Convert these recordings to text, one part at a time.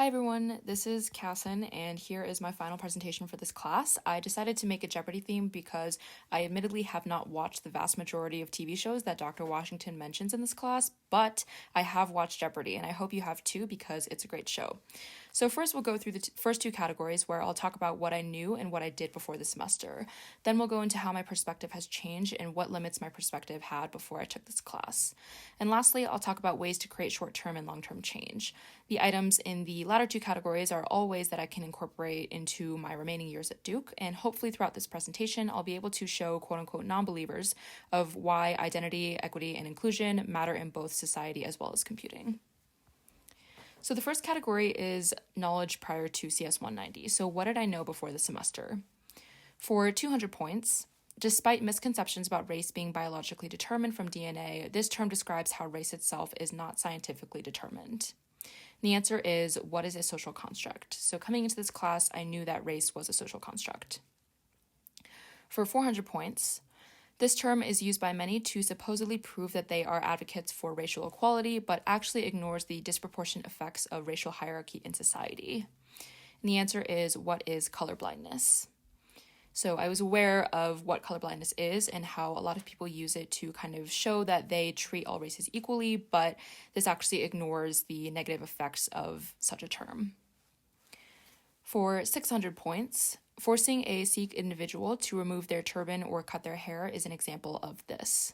Hi everyone, this is Cassin, and here is my final presentation for this class. I decided to make a Jeopardy theme because I admittedly have not watched the vast majority of TV shows that Dr. Washington mentions in this class, but I have watched Jeopardy, and I hope you have too because it's a great show. So first we'll go through the first two categories where I'll talk about what I knew and what I did before the semester. Then we'll go into how my perspective has changed and what limits my perspective had before I took this class. And lastly, I'll talk about ways to create short-term and long-term change. The items in the latter two categories are all ways that I can incorporate into my remaining years at Duke, and hopefully throughout this presentation, I'll be able to show quote-unquote non-believers of why identity, equity, and inclusion matter in both society as well as computing. So the first category is knowledge prior to CS190. So what did I know before the semester? For 200 points, despite misconceptions about race being biologically determined from DNA, this term describes how race itself is not scientifically determined. The answer is, what is a social construct? So coming into this class, I knew that race was a social construct. For 400 points, this term is used by many to supposedly prove that they are advocates for racial equality, but actually ignores the disproportionate effects of racial hierarchy in society. And the answer is, what is colorblindness? So I was aware of what colorblindness is and how a lot of people use it to kind of show that they treat all races equally, but this actually ignores the negative effects of such a term. For 600 points, forcing a Sikh individual to remove their turban or cut their hair is an example of this.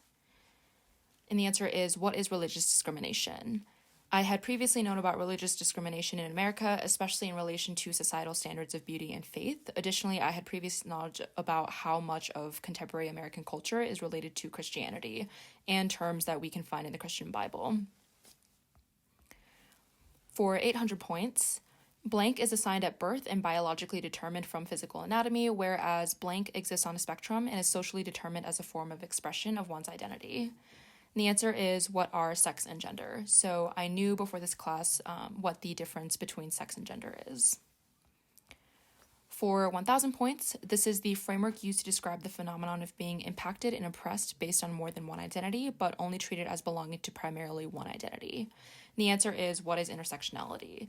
And the answer is, what is religious discrimination? I had previously known about religious discrimination in America, especially in relation to societal standards of beauty and faith. Additionally, I had previous knowledge about how much of contemporary American culture is related to Christianity and terms that we can find in the Christian Bible. For 800 points, blank is assigned at birth and biologically determined from physical anatomy, whereas blank exists on a spectrum and is socially determined as a form of expression of one's identity. And the answer is, what are sex and gender? So I knew before this class what the difference between sex and gender is. For 1,000 points, this is the framework used to describe the phenomenon of being impacted and oppressed based on more than one identity, but only treated as belonging to primarily one identity. And the answer is, what is intersectionality?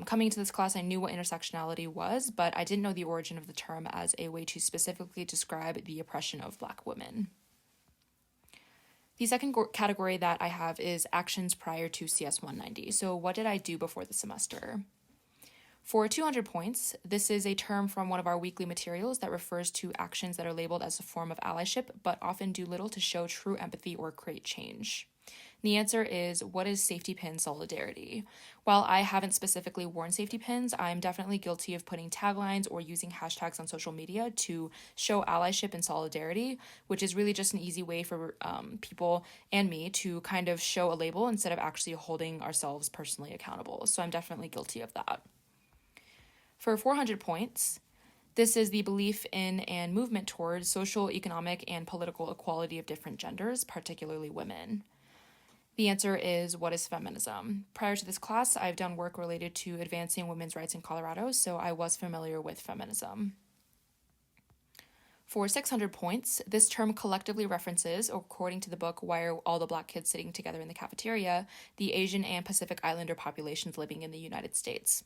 Coming into this class, I knew what intersectionality was, but I didn't know the origin of the term as a way to specifically describe the oppression of Black women. The second category that I have is actions prior to CS190. So what did I do before the semester? For 200 points, this is a term from one of our weekly materials that refers to actions that are labeled as a form of allyship, but often do little to show true empathy or create change. The answer is, what is safety pin solidarity? While I haven't specifically worn safety pins, I'm definitely guilty of putting taglines or using hashtags on social media to show allyship and solidarity, which is really just an easy way for people and me to kind of show a label instead of actually holding ourselves personally accountable. So I'm definitely guilty of that. For 400 points, this is the belief in and movement towards social, economic, and political equality of different genders, particularly women. The answer is, what is feminism? Prior to this class, I've done work related to advancing women's rights in Colorado, so I was familiar with feminism. For 600 points, this term collectively references, according to the book Why Are All the Black Kids Sitting Together in the Cafeteria?, the Asian and Pacific Islander populations living in the United States.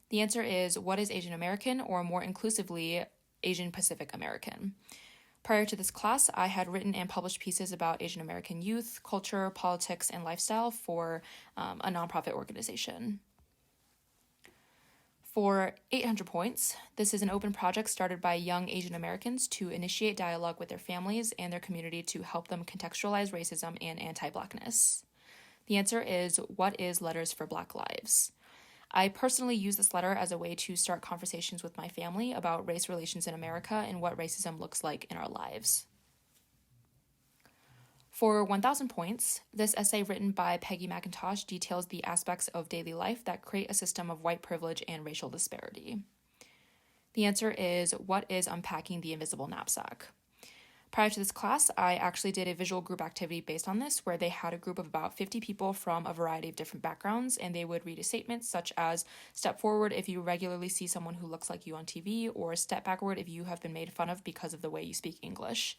The answer is, what is Asian American, or more inclusively, Asian Pacific American? Prior to this class, I had written and published pieces about Asian American youth, culture, politics, and lifestyle for a nonprofit organization. For 800 points, this is an open project started by young Asian Americans to initiate dialogue with their families and their community to help them contextualize racism and anti-Blackness. The answer is, what is Letters for Black Lives? I personally use this letter as a way to start conversations with my family about race relations in America and what racism looks like in our lives. For 1,000 points, this essay written by Peggy McIntosh details the aspects of daily life that create a system of white privilege and racial disparity. The answer is, what is unpacking the invisible knapsack? Prior to this class, I actually did a visual group activity based on this, where they had a group of about 50 people from a variety of different backgrounds, and they would read a statement such as, step forward if you regularly see someone who looks like you on TV, or step backward if you have been made fun of because of the way you speak English.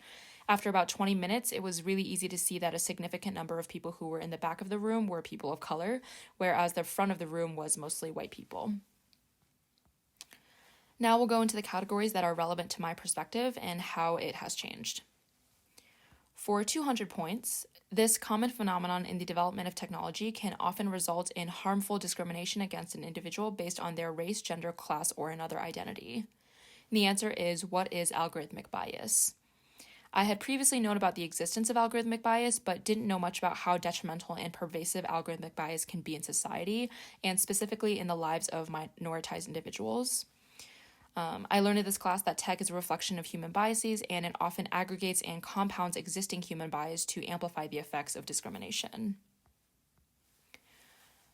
After about 20 minutes, it was really easy to see that a significant number of people who were in the back of the room were people of color, whereas the front of the room was mostly white people. Now we'll go into the categories that are relevant to my perspective and how it has changed. For 200 points, this common phenomenon in the development of technology can often result in harmful discrimination against an individual based on their race, gender, class, or another identity. And the answer is, what is algorithmic bias? I had previously known about the existence of algorithmic bias, but didn't know much about how detrimental and pervasive algorithmic bias can be in society, and specifically in the lives of minoritized individuals. I learned in this class that tech is a reflection of human biases, and it often aggregates and compounds existing human bias to amplify the effects of discrimination.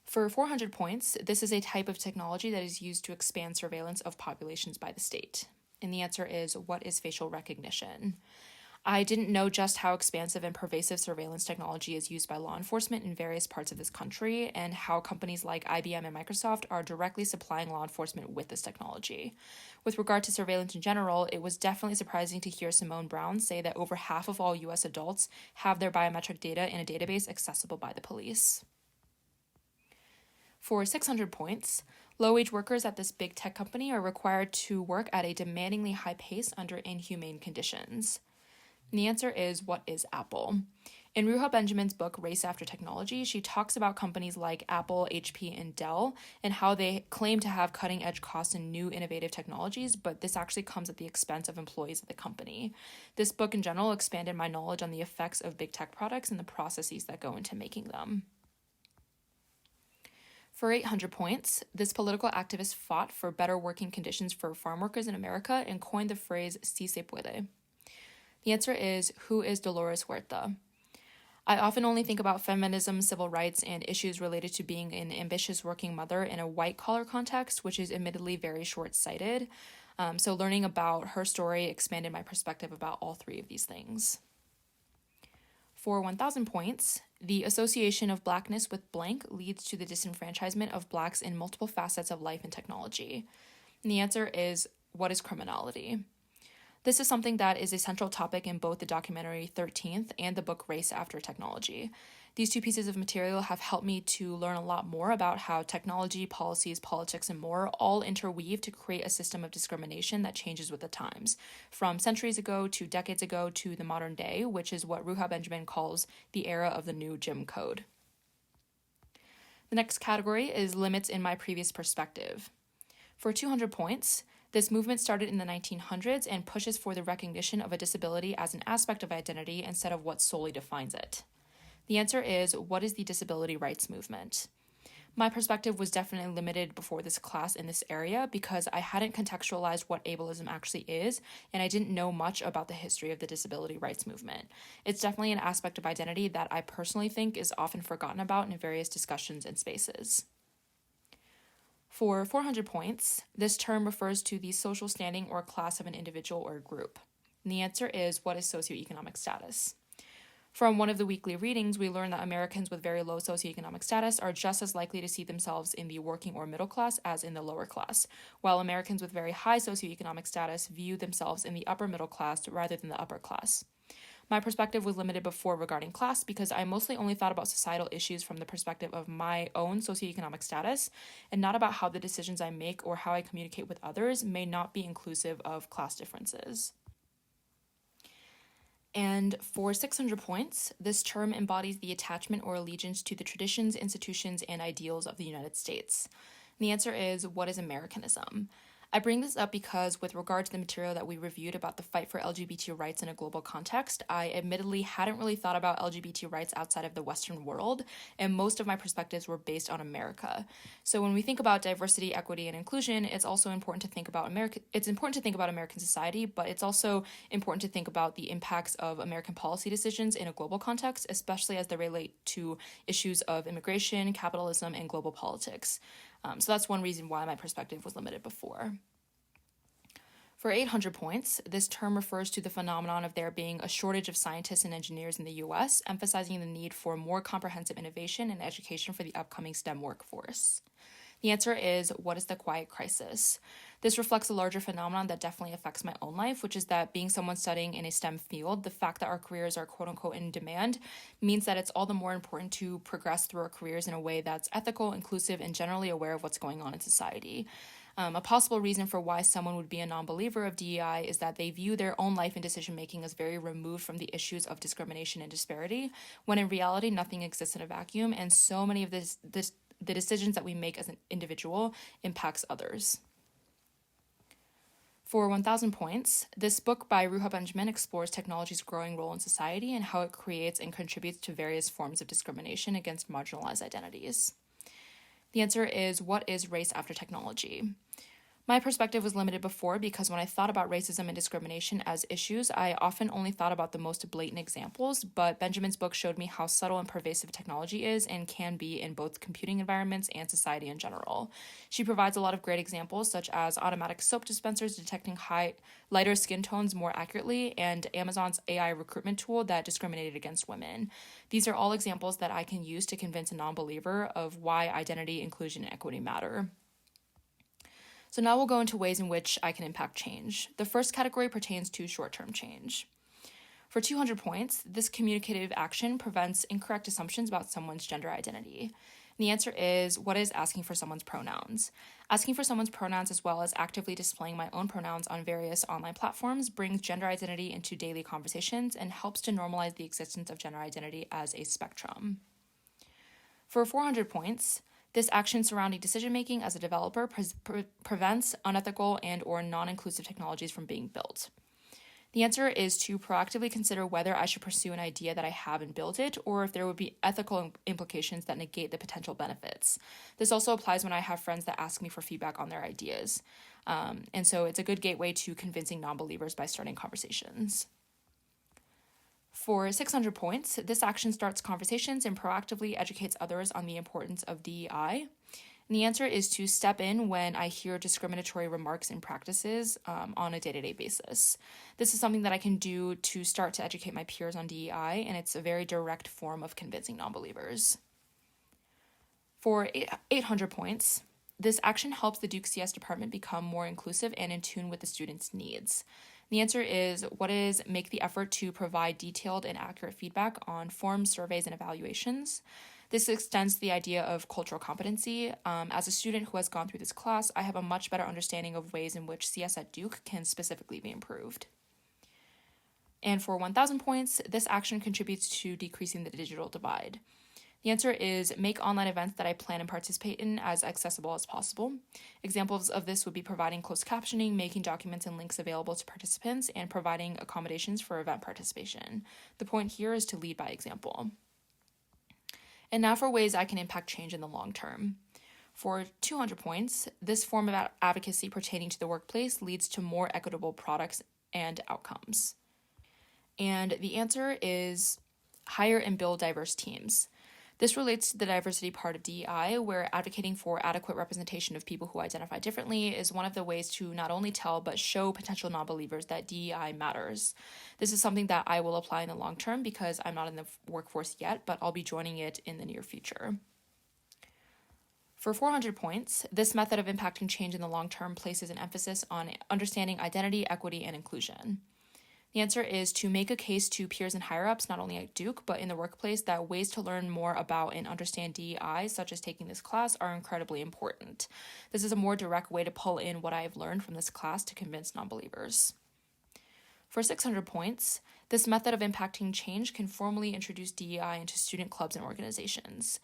For 400 points, this is a type of technology that is used to expand surveillance of populations by the state. And the answer is, what is facial recognition? I didn't know just how expansive and pervasive surveillance technology is used by law enforcement in various parts of this country, and how companies like IBM and Microsoft are directly supplying law enforcement with this technology. With regard to surveillance in general, it was definitely surprising to hear Simone Brown say that over half of all U.S. adults have their biometric data in a database accessible by the police. For 600 points, low-wage workers at this big tech company are required to work at a demandingly high pace under inhumane conditions. And the answer is, what is Apple? In Ruha Benjamin's book, Race After Technology, she talks about companies like Apple, HP, and Dell, and how they claim to have cutting-edge costs and new innovative technologies, but this actually comes at the expense of employees at the company. This book in general expanded my knowledge on the effects of big tech products and the processes that go into making them. For 800 points, this political activist fought for better working conditions for farm workers in America and coined the phrase "si se puede." The answer is, who is Dolores Huerta? I often only think about feminism, civil rights, and issues related to being an ambitious working mother in a white-collar context, which is admittedly very short-sighted. So learning about her story expanded my perspective about all three of these things. For 1,000 points, the association of blackness with blank leads to the disenfranchisement of blacks in multiple facets of life and technology. And the answer is, what is criminality? This is something that is a central topic in both the documentary 13th and the book Race After Technology. These two pieces of material have helped me to learn a lot more about how technology, policies, politics, and more all interweave to create a system of discrimination that changes with the times, from centuries ago to decades ago to the modern day, which is what Ruha Benjamin calls the era of the new Jim Code. The next category is limits in my previous perspective. For 200 points, this movement started in the 1900s and pushes for the recognition of a disability as an aspect of identity instead of what solely defines it. The answer is, what is the disability rights movement? My perspective was definitely limited before this class in this area because I hadn't contextualized what ableism actually is, and I didn't know much about the history of the disability rights movement. It's definitely an aspect of identity that I personally think is often forgotten about in various discussions and spaces. For 400 points, this term refers to the social standing or class of an individual or group. And the answer is, what is socioeconomic status? From one of the weekly readings, we learned that Americans with very low socioeconomic status are just as likely to see themselves in the working or middle class as in the lower class, while Americans with very high socioeconomic status view themselves in the upper middle class rather than the upper class. My perspective was limited before regarding class because I mostly only thought about societal issues from the perspective of my own socioeconomic status and not about how the decisions I make or how I communicate with others may not be inclusive of class differences. And for 600 points, this term embodies the attachment or allegiance to the traditions, institutions, and ideals of the United States. And the answer is, what is Americanism? I bring this up because with regard to the material that we reviewed about the fight for LGBT rights in a global context, I admittedly hadn't really thought about LGBT rights outside of the Western world, and most of my perspectives were based on America. So when we think about diversity, equity, and inclusion, it's also important to think about American society, but it's also important to think about the impacts of American policy decisions in a global context, especially as they relate to issues of immigration, capitalism, and global politics. So that's one reason why my perspective was limited before. For 800 points, this term refers to the phenomenon of there being a shortage of scientists and engineers in the U.S., emphasizing the need for more comprehensive innovation and education for the upcoming STEM workforce. The answer is, what is the quiet crisis? This reflects a larger phenomenon that definitely affects my own life, which is that being someone studying in a STEM field, the fact that our careers are quote unquote in demand means that it's all the more important to progress through our careers in a way that's ethical, inclusive, and generally aware of what's going on in society. A possible reason for why someone would be a non-believer of DEI is that they view their own life and decision-making as very removed from the issues of discrimination and disparity, when in reality, nothing exists in a vacuum, and so many of the decisions that we make as an individual impacts others. For 1,000 points, this book by Ruha Benjamin explores technology's growing role in society and how it creates and contributes to various forms of discrimination against marginalized identities. The answer is, what is race after technology? My perspective was limited before because when I thought about racism and discrimination as issues, I often only thought about the most blatant examples, but Benjamin's book showed me how subtle and pervasive technology is and can be in both computing environments and society in general. She provides a lot of great examples, such as automatic soap dispensers detecting lighter skin tones more accurately, and Amazon's AI recruitment tool that discriminated against women. These are all examples that I can use to convince a non-believer of why identity, inclusion, and equity matter. So now we'll go into ways in which I can impact change. The first category pertains to short-term change. For 200 points, this communicative action prevents incorrect assumptions about someone's gender identity. And the answer is, what is asking for someone's pronouns? Asking for someone's pronouns as well as actively displaying my own pronouns on various online platforms brings gender identity into daily conversations and helps to normalize the existence of gender identity as a spectrum. For 400 points, this action surrounding decision-making as a developer prevents unethical and or non-inclusive technologies from being built. The answer is to proactively consider whether I should pursue an idea that I have and build it, or if there would be ethical implications that negate the potential benefits. This also applies when I have friends that ask me for feedback on their ideas. And so it's a good gateway to convincing non-believers by starting conversations. For 600 points, this action starts conversations and proactively educates others on the importance of DEI. And the answer is to step in when I hear discriminatory remarks and practices on a day-to-day basis. This is something that I can do to start to educate my peers on DEI, and it's a very direct form of convincing non-believers. For 800 points, this action helps the Duke CS department become more inclusive and in tune with the students' needs. The answer is, what is make the effort to provide detailed and accurate feedback on forms, surveys, and evaluations. This extends the idea of cultural competency. As a student who has gone through this class, I have a much better understanding of ways in which CS at Duke can specifically be improved. And for 1,000 points, this action contributes to decreasing the digital divide. The answer is make online events that I plan and participate in as accessible as possible. Examples of this would be providing closed captioning, making documents and links available to participants, and providing accommodations for event participation. The point here is to lead by example. And now for ways I can impact change in the long term. For 200 points, this form of advocacy pertaining to the workplace leads to more equitable products and outcomes. And the answer is hire and build diverse teams. This relates to the diversity part of DEI, where advocating for adequate representation of people who identify differently is one of the ways to not only tell but show potential non-believers that DEI matters. This is something that I will apply in the long term because I'm not in the workforce yet, but I'll be joining it in the near future. For 400 points, this method of impacting change in the long term places an emphasis on understanding identity, equity, and inclusion. The answer is to make a case to peers and higher-ups, not only at Duke, but in the workplace, that ways to learn more about and understand DEI, such as taking this class, are incredibly important. This is a more direct way to pull in what I have learned from this class to convince non-believers. For 600 points, this method of impacting change can formally introduce DEI into student clubs and organizations.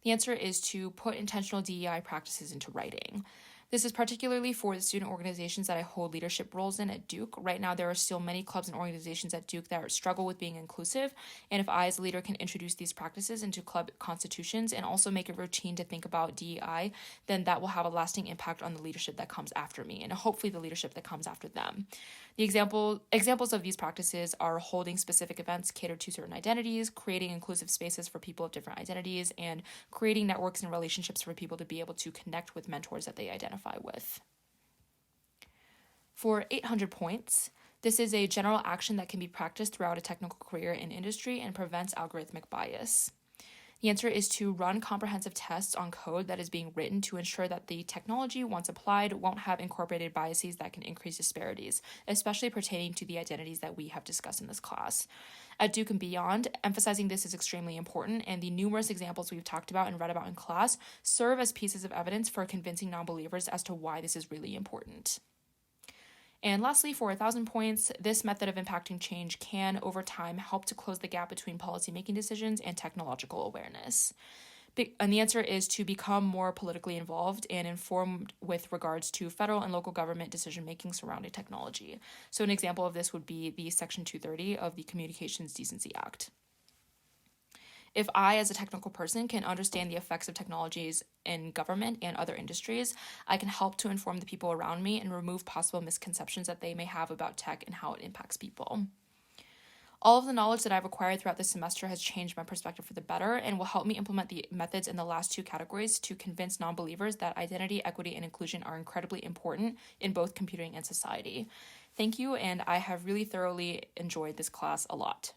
The answer is to put intentional DEI practices into writing. This is particularly for the student organizations that I hold leadership roles in at Duke. Right now, there are still many clubs and organizations at Duke that struggle with being inclusive, and if I as a leader can introduce these practices into club constitutions and also make it routine to think about DEI, then that will have a lasting impact on the leadership that comes after me, and hopefully the leadership that comes after them. The examples of these practices are holding specific events catered to certain identities, creating inclusive spaces for people of different identities, and creating networks and relationships for people to be able to connect with mentors that they identify with. For 800 points, this is a general action that can be practiced throughout a technical career in industry and prevents algorithmic bias. The answer is to run comprehensive tests on code that is being written to ensure that the technology, once applied, won't have incorporated biases that can increase disparities, especially pertaining to the identities that we have discussed in this class. At Duke and beyond, emphasizing this is extremely important, and the numerous examples we've talked about and read about in class serve as pieces of evidence for convincing non-believers as to why this is really important. And lastly, for 1,000 points, this method of impacting change can, over time, help to close the gap between policymaking decisions and technological awareness. And the answer is to become more politically involved and informed with regards to federal and local government decision-making surrounding technology. So an example of this would be the Section 230 of the Communications Decency Act. If I, as a technical person, can understand the effects of technologies in government and other industries, I can help to inform the people around me and remove possible misconceptions that they may have about tech and how it impacts people. All of the knowledge that I've acquired throughout this semester has changed my perspective for the better and will help me implement the methods in the last two categories to convince non-believers that identity, equity, and inclusion are incredibly important in both computing and society. Thank you, and I have really thoroughly enjoyed this class a lot.